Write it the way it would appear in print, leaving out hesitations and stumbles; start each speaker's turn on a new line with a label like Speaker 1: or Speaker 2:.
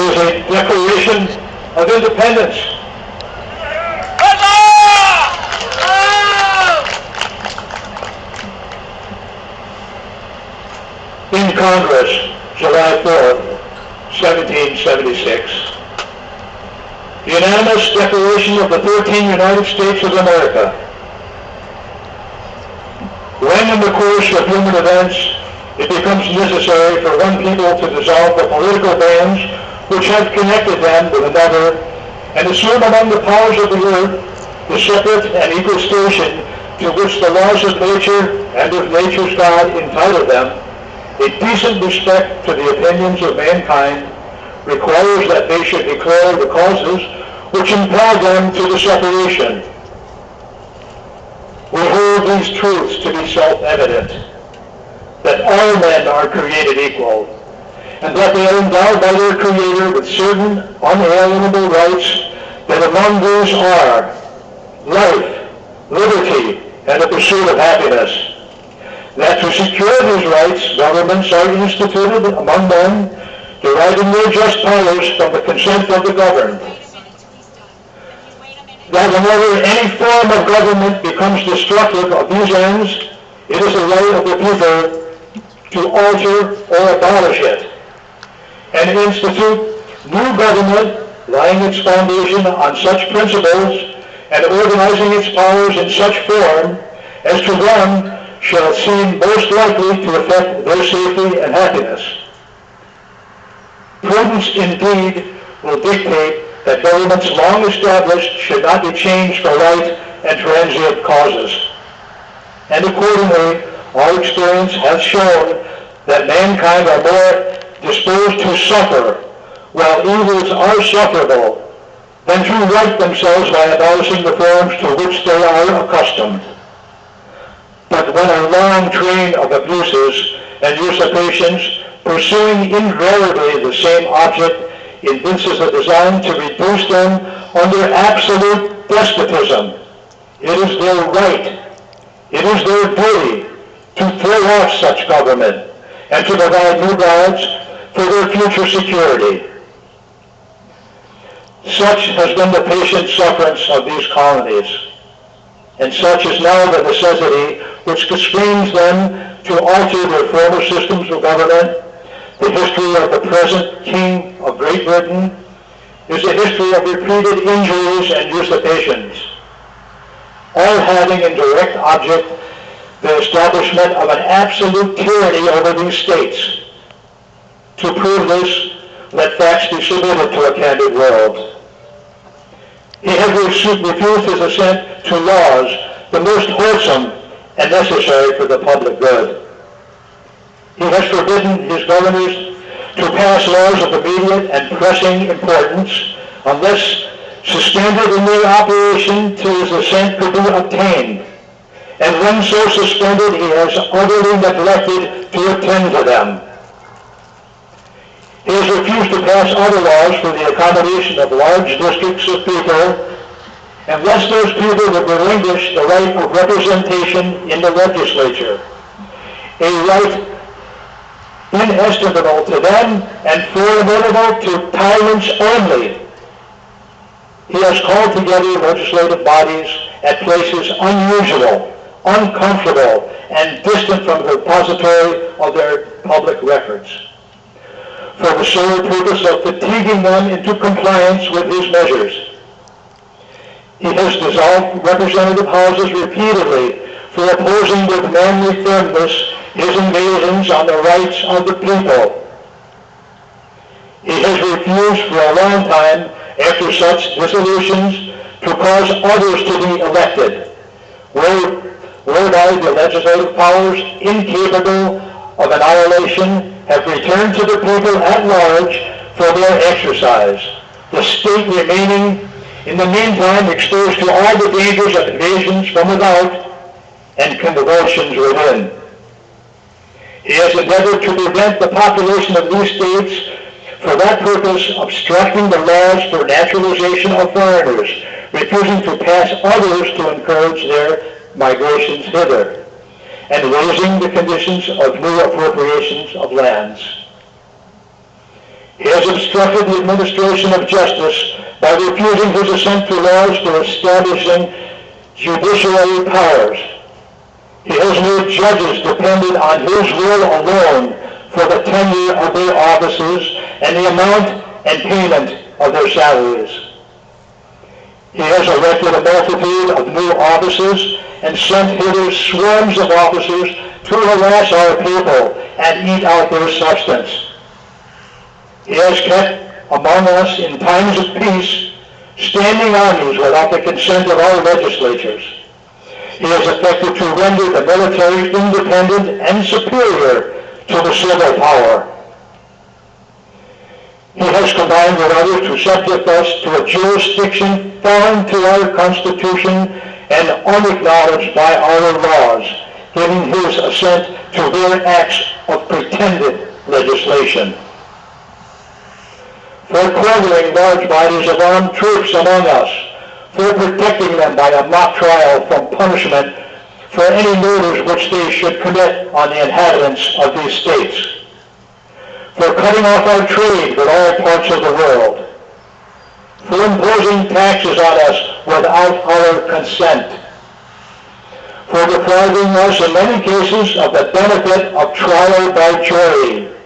Speaker 1: is a Declaration of Independence. In Congress, July 4th, 1776, the unanimous Declaration of the 13 United States of America. When in the course of human events it becomes necessary for one people to dissolve the political bands which have connected them with another and assume among the powers of the earth the separate and equal station to which the laws of nature and of nature's God entitle them, a decent respect to the opinions of mankind requires that they should declare the causes which impel them to the separation. We hold these truths to be self-evident, that all men are created equal, and that they are endowed by their Creator with certain unalienable rights, that among these are life, liberty, and the pursuit of happiness. That to secure these rights, governments are instituted among men, deriving their just powers from the consent of the governed. That whenever any form of government becomes destructive of these ends, it is the right of the people to alter or abolish it, and institute new government, laying its foundation on such principles and organizing its powers in such form as to them shall seem most likely to affect their safety and happiness. Prudence indeed will dictate that governments long established should not be changed for light and transient causes. And accordingly, our experience has shown that mankind are more disposed to suffer, while evils are sufferable, than to right themselves by abolishing the forms to which they are accustomed. But when a long train of abuses and usurpations, pursuing invariably the same object, evinces a design to reduce them under absolute despotism, it is their right, it is their duty to throw off such government and to provide new gods for their future security. Such has been the patient sufferance of these colonies, and such is now the necessity which constrains them to alter their former systems of government. The history of the present King of Great Britain is a history of repeated injuries and usurpations, all having in direct object the establishment of an absolute tyranny over these states. To prove this, let facts be submitted to a candid world. He has refused his assent to laws the most wholesome and necessary for the public good. He has forbidden his governors to pass laws of immediate and pressing importance unless suspended in their operation till his assent could be obtained. And when so suspended, he has utterly neglected to attend to them. He has refused to pass other laws for the accommodation of large districts of people, unless those people would relinquish the right of representation in the legislature, a right inestimable to them and formidable to tyrants only. He has called together legislative bodies at places unusual, uncomfortable, and distant from the repository of their public records, for the sole purpose of fatiguing them into compliance with his measures. He has dissolved representative houses repeatedly for opposing with manly firmness his invasions on the rights of the people. He has refused for a long time, after such dissolutions, to cause others to be elected, whereby the legislative powers, incapable of annihilation, have returned to the people at large for their exercise, the state remaining in the meantime exposed to all the dangers of invasions from without and convulsions within. He has endeavored to prevent the population of these states, for that purpose obstructing the laws for naturalization of foreigners, refusing to pass others to encourage their migrations hither, and raising the conditions of new appropriations of lands. He has obstructed the administration of justice by refusing his assent to laws for establishing judiciary powers. He has made judges dependent on his will alone for the tenure of their offices and the amount and payment of their salaries. He has erected a multitude of new offices and sent hither swarms of officers to harass our people and eat out their substance. He has kept among us in times of peace standing armies without the consent of our legislatures. He has effected to render the military independent and superior to the civil power. He has combined with others to subject us to a jurisdiction foreign to our Constitution and unacknowledged by our laws, giving his assent to their acts of pretended legislation. For quartering large bodies of armed troops among us, for protecting them by a mock trial from punishment for any murders which they should commit on the inhabitants of these states, for cutting off our trade with all parts of the world, for imposing taxes on us without our consent, for depriving us in many cases of the benefit of trial by jury,